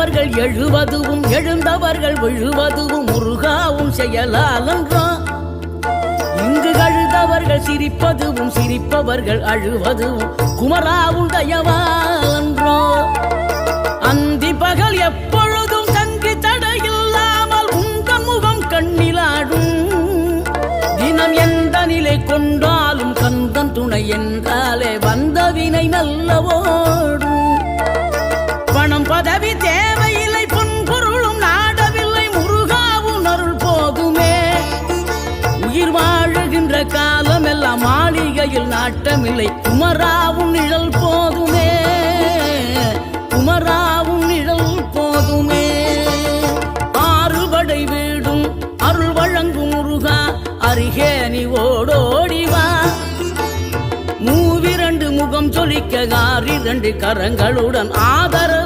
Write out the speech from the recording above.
விழுந்தவர்கள் எழுவதுவும் எழுந்தவர்கள் விழுவதுவும் முருகாவும் செயலாலன்றோ. இங்கு அழுதவர்கள் சிரிப்பதுவும் சிரிப்பவர்கள் அழுவதுவும் குமராவும் தயவாலன்றோ. அந்தி பகல் எப்பொழுதும் தங்கி தடையில்லாமல் உங்கள் முகம் கண்ணிலாடும். தினம் எந்த நிலை கொண்டாலும் கந்தன் துணை என்றாலே வந்த வினை நல்லவோடும். பணம் பதவி தேவையில்லை பொன்பொருளும் நாடவில்லை முருகாவும் அருள் போதுமே. உயிர் வாழுகின்ற காலம் எல்லாம் மாளிகையில் நாட்டமில்லை குமராவும் நிழல் போதுமே. குமராவும் நிழல் போதுமே. ஆறுபடை வீடும் அருள் வழங்கும் முருகா அருகே நீ ஓடோடிவா. மூவிரண்டு முகம் சொலிக்க 6 கரங்களுடன் ஆதரவு